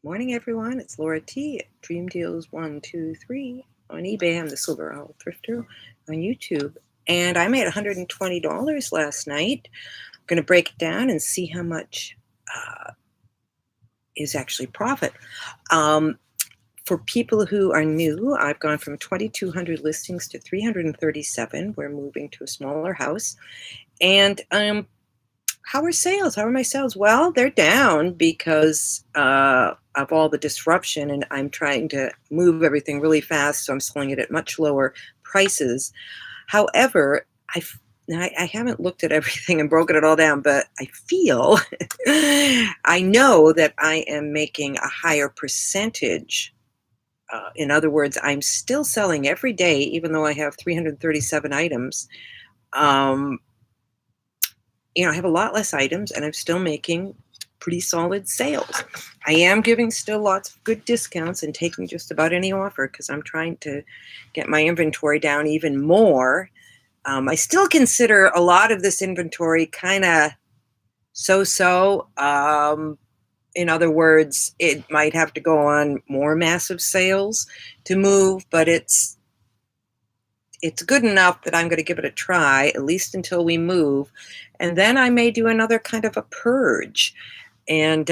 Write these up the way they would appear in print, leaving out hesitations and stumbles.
Morning, everyone. It's Laura T. at Dream Deals 123 on eBay. I'm the Silver Owl Thrifter on YouTube. And I made $120 last night. I'm going to break it down and see how much is actually profit. For people who are new, I've gone from 2,200 listings to 337. We're moving to a smaller house. And how are sales? How are my sales? Well, they're down because of all the disruption, and I'm trying to move everything really fast, so I'm selling it at much lower prices. However, I haven't looked at everything and broken it all down, but I feel I know that I am making a higher percentage. In other words, I'm still selling every day, even though I have 337 items. I have a lot less items and I'm still making pretty solid sales. I am giving still lots of good discounts and taking just about any offer because I'm trying to get my inventory down even more. I still consider a lot of this inventory kind of so-so. In other words, it might have to go on more massive sales to move, but it's good enough that I'm going to give it a try, at least until we move. And then I may do another kind of a purge and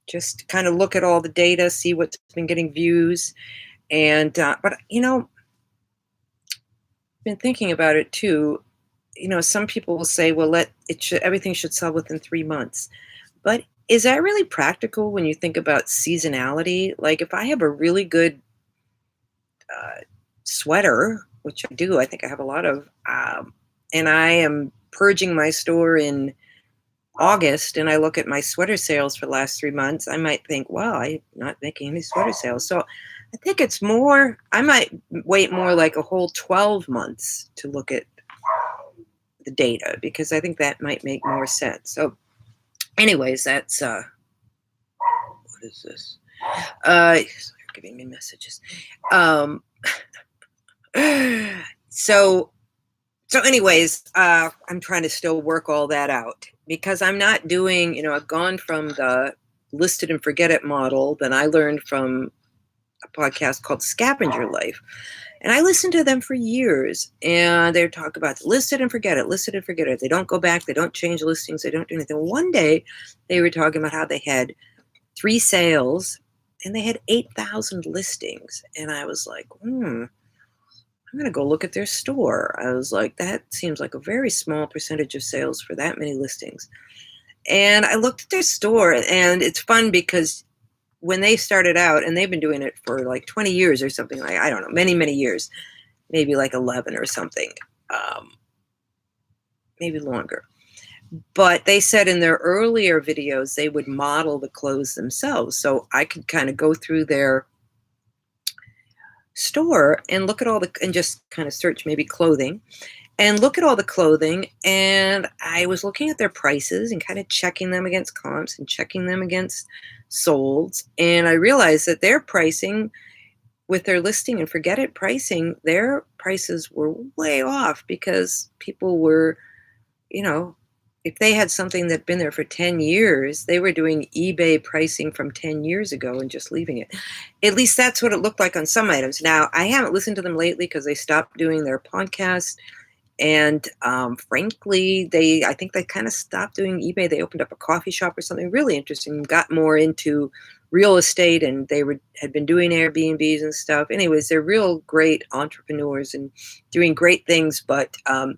just kind of look at all the data, see what's been getting views. And, but, I've been thinking about it too. Some people will say, well, everything should sell within 3 months. But is that really practical when you think about seasonality? Like if I have a really good sweater, which I do, I think I have a lot of, and I am purging my store in August and I look at my sweater sales for the last 3 months, I might think, wow, I'm not making any sweater sales. So I think it's more, I might wait more like a whole 12 months to look at the data because I think that might make more sense. So anyways, that's, what is this? You're giving me messages. So anyways, I'm trying to still work all that out because I'm not doing, I've gone from the list it and forget it model that I learned from a podcast called Scavenger Life. And I listened to them for years and they talk about list it and forget it, list it and forget it. They don't go back. They don't change listings. They don't do anything. One day they were talking about how they had 3 sales and they had 8,000 listings. And I was like, I'm going to go look at their store. I was like, that seems like a very small percentage of sales for that many listings. And I looked at their store and it's fun because when they started out, and they've been doing it for like 20 years or something, like, I don't know, many, many years, maybe like 11 or something, maybe longer. But they said in their earlier videos, they would model the clothes themselves. So I could kind of go through their store and look at and just kind of search maybe clothing and look at all the clothing. And I was looking at their prices and kind of checking them against comps and checking them against solds. And I realized that their pricing with their listing and forget it pricing, their prices were way off because people were, if they had something that'd been there for 10 years, they were doing eBay pricing from 10 years ago and just leaving it. At least that's what it looked like on some items. Now, I haven't listened to them lately because they stopped doing their podcast. And frankly, I think they kind of stopped doing eBay. They opened up a coffee shop or something really interesting, got more into real estate, and they had been doing Airbnbs and stuff. Anyways, they're real great entrepreneurs and doing great things. But I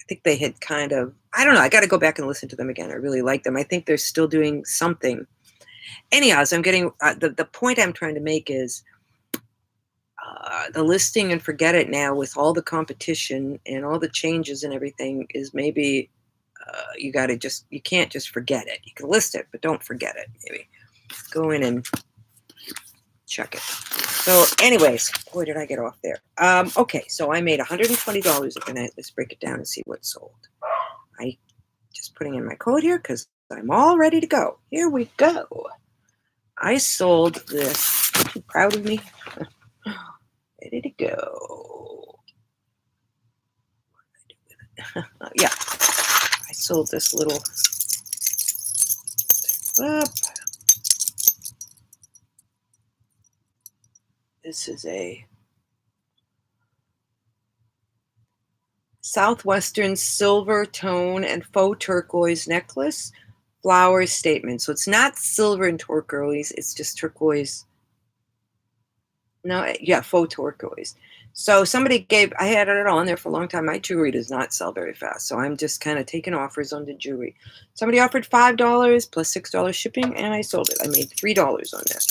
think they had kind of, I don't know, I got to go back and listen to them again. I really like them. I think they're still doing something. Anyhow, so I'm getting, the point I'm trying to make is, the listing and forget it now with all the competition and all the changes and everything is maybe you can't just forget it. You can list it, but don't forget it. Maybe go in and check it. So anyways, boy, did I get off there. Okay, so I made $120 overnight. Let's break it down and see what sold. I just putting in my code here because I'm all ready to go. Here we go. I sold this. Are you proud of me? Ready to go. Yeah, I sold this little up. This is a Southwestern silver tone and faux turquoise necklace, flower statement. So it's not silver and turquoise, it's just turquoise. No, yeah, faux turquoise. So somebody I had it on there for a long time. My jewelry does not sell very fast, so I'm just kind of taking offers on the jewelry. Somebody offered $5 plus $6 shipping, and I sold it. I made $3 on that.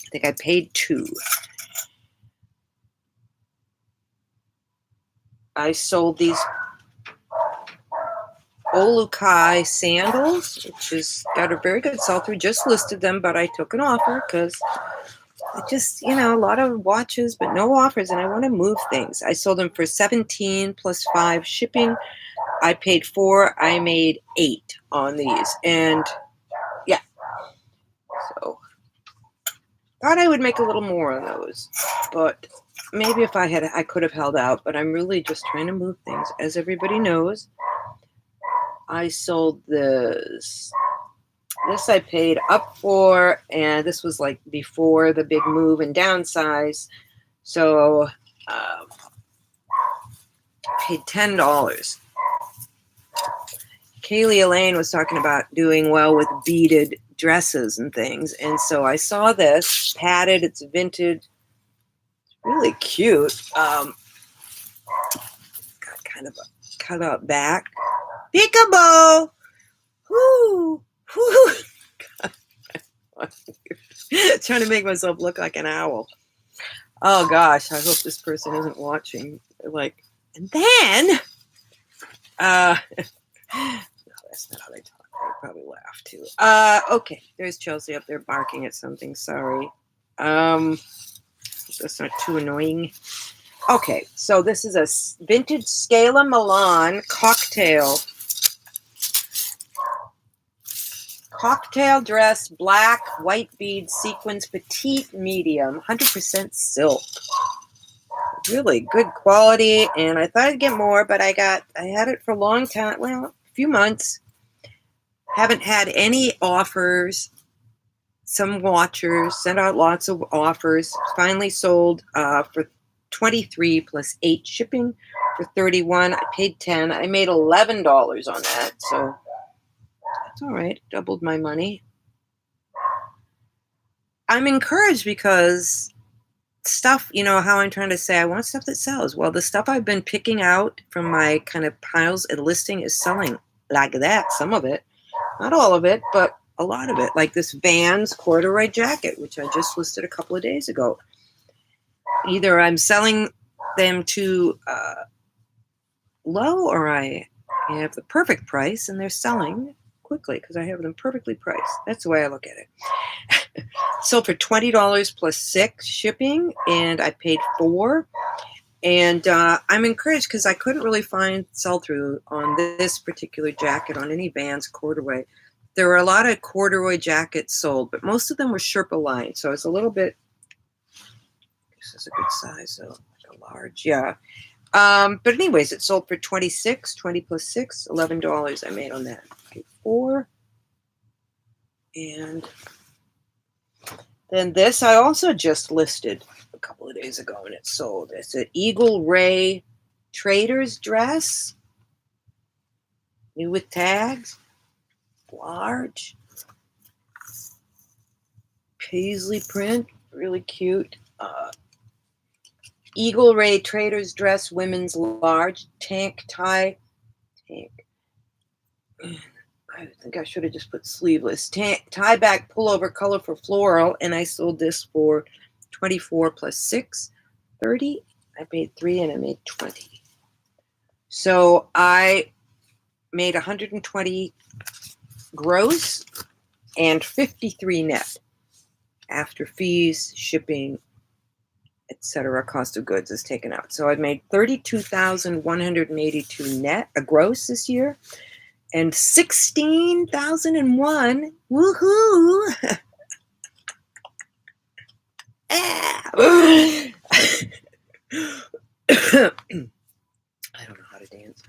I think I paid $2. I sold these Olukai sandals, which has got a very good sell-through. Just listed them, but I took an offer because I just, a lot of watches, but no offers, and I want to move things. I sold them for $17 plus $5 shipping. I paid $4. I made $8 on these, and yeah, so thought I would make a little more on those, but maybe if I could have held out. But I'm really just trying to move things, as everybody knows. I sold this. This I paid up for, and this was like before the big move and downsize. So I paid $10. Kaylee Elaine was talking about doing well with beaded dresses and things. And so I saw this padded, it's vintage, it's really cute. Got kind of a cutout back. Peekaboo! Whoo! Whoo! Trying to make myself look like an owl. Oh gosh, I hope this person isn't watching. Like, and then no, that's not how they talk. They probably laugh too. Okay, there's Chelsea up there barking at something. Sorry. That's not too annoying. Okay, so this is a vintage Scala Milan cocktail dress, black, white bead, sequins, petite, medium, 100% silk. Really good quality, and I thought I'd get more, but I had it for a long time, well, a few months. Haven't had any offers. Some watchers sent out lots of offers. Finally sold for $23 plus $8 shipping for $31. I paid $10. I made $11 on that, so that's all right. Doubled my money. I'm encouraged because stuff, how I'm trying to say, I want stuff that sells. Well, the stuff I've been picking out from my kind of piles and listing is selling like that. Some of it, not all of it, but a lot of it. Like this Vans corduroy jacket, which I just listed a couple of days ago. Either I'm selling them too low, or I have the perfect price and they're selling quickly because I have them perfectly priced. That's the way I look at it. Sold for $20 plus $6 shipping, and I paid $4. And I'm encouraged because I couldn't really find sell-through on this particular jacket on any Vans corduroy. There were a lot of corduroy jackets sold, but most of them were Sherpa lined. So it's a little bit, this is a good size, so like a large, yeah. But anyways, it sold for $26, 20 plus 6, $11 I made on that. Okay, 4. And then this I also just listed a couple of days ago, and it sold. It's an Eagle Ray trader's dress, new with tags, large, paisley print, really cute. Eagle Ray trader's dress, women's large, tank tie, I think I should have just put sleeveless. Tie back pullover, colorful floral, and I sold this for $24 plus 6, $30. I paid $3 and I made $20. So I made $120 gross and $53 net after fees, shipping, etc. Cost of goods is taken out. So I made $32,182 net, a gross this year. And 16,001. Woohoo! I don't know how to dance.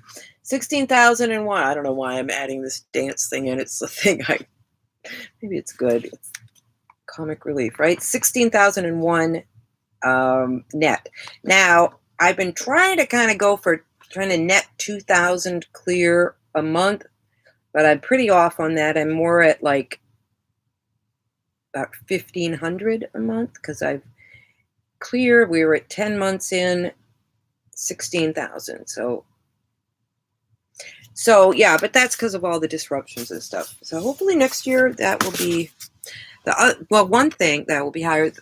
16,001. I don't know why I'm adding this dance thing in. It's the thing maybe it's good. It's comic relief, right? 16,001 net. Now, I've been trying to kind of go for trying to net 2,000 clear a month, but I'm pretty off on that. I'm more at like about 1,500 a month because I've clear. We were at 10 months in, 16,000. So yeah, but that's because of all the disruptions and stuff. So hopefully next year that will be well, one thing that will be higher.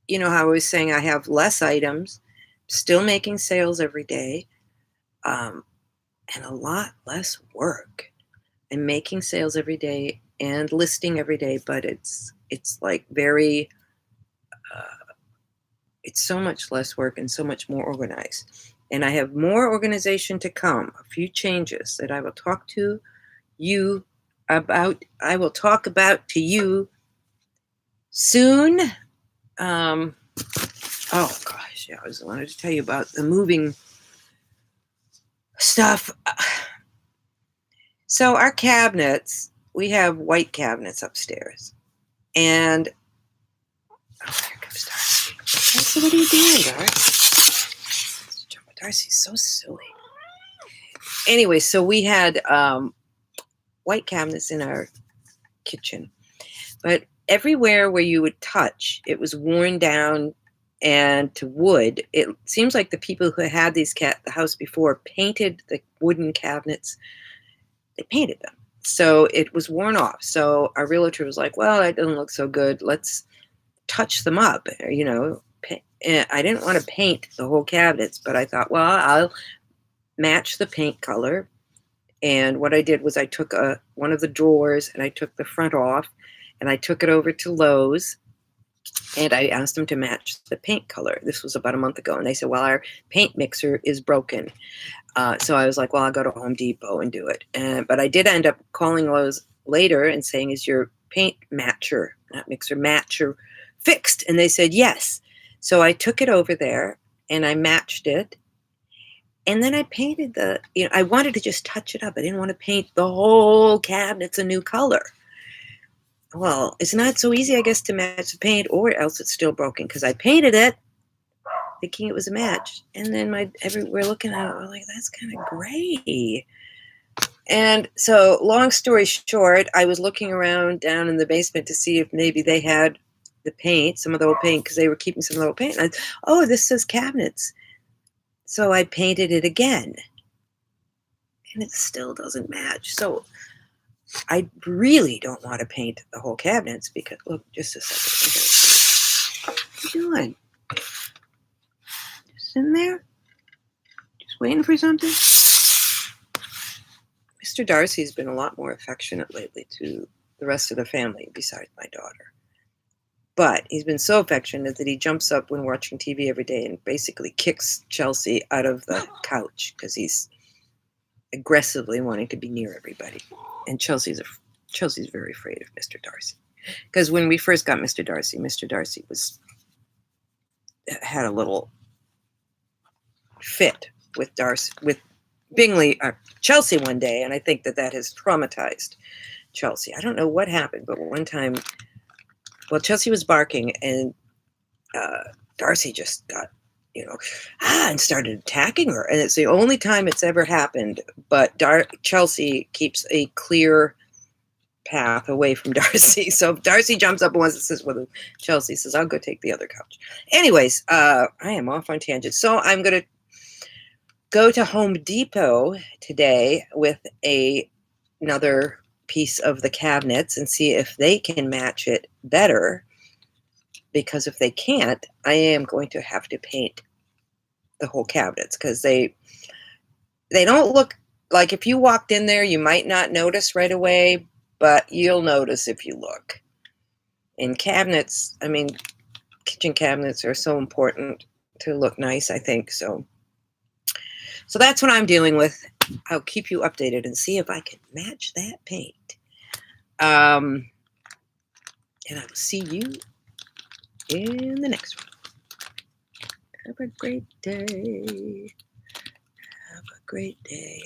You know how I was saying I have less items, still making sales every day, and a lot less work. I'm making sales every day and listing every day, but it's like very it's so much less work and so much more organized. And I have more organization to come, a few changes that I will talk to you about. I will talk about to you soon. Oh gosh, yeah, I wanted to tell you about the moving stuff. So our cabinets, we have white cabinets upstairs. And oh, here comes Darcy. Darcy, what are you doing, Darcy? Darcy's so silly. Anyway, so we had white cabinets in our kitchen, but everywhere where you would touch, it was worn down and to wood. It seems like the people who had these the house before painted the wooden cabinets. They painted them, so it was worn off. So our realtor was like, "Well, that doesn't look so good. Let's touch them up." You know, I didn't want to paint the whole cabinets, but I thought, well, I'll match the paint color. And what I did was I took one of the drawers and I took the front off and I took it over to Lowe's and I asked them to match the paint color. This was about a month ago. And they said, well, our paint mixer is broken. So I was like, well, I'll go to Home Depot and do it. But I did end up calling Lowe's later and saying, is your paint matcher, not mixer, matcher fixed? And they said, yes. So I took it over there and I matched it. And then I painted I wanted to just touch it up. I didn't want to paint the whole cabinets a new color. Well, it's not so easy, I guess, to match the paint, or else it's still broken, because I painted it thinking it was a match. And then we're looking at it, we're like, that's kind of gray. And so long story short, I was looking around down in the basement to see if maybe they had the paint, some of the old paint, because they were keeping some of the old paint. And this says cabinets. So I painted it again, and it still doesn't match. So I really don't want to paint the whole cabinets because, look, just a second. What are you doing? Just in there? Just waiting for something? Mr. Darcy's been a lot more affectionate lately to the rest of the family besides my daughter. But he's been so affectionate that he jumps up when watching TV every day and basically kicks Chelsea out of the couch because he's aggressively wanting to be near everybody. And Chelsea's very afraid of Mr. Darcy. Because when we first got Mr. Darcy had a little fit with Chelsea one day, and I think that has traumatized Chelsea. I don't know what happened, but one time, well, Chelsea was barking, and Darcy just got, and started attacking her. And it's the only time it's ever happened. But Chelsea keeps a clear path away from Darcy. So if Darcy jumps up and wants to sit with him, Chelsea says, I'll go take the other couch. Anyways, I am off on tangents. So I'm going to go to Home Depot today with another piece of the cabinets and see if they can match it better, because if they can't, I am going to have to paint the whole cabinets, because they don't look like, if you walked in there you might not notice right away, but you'll notice if you look. And cabinets, kitchen cabinets are so important to look nice, I think. So that's what I'm dealing with. I'll keep you updated and see if I can match that paint. And I will see you in the next one. Have a great day. Have a great day.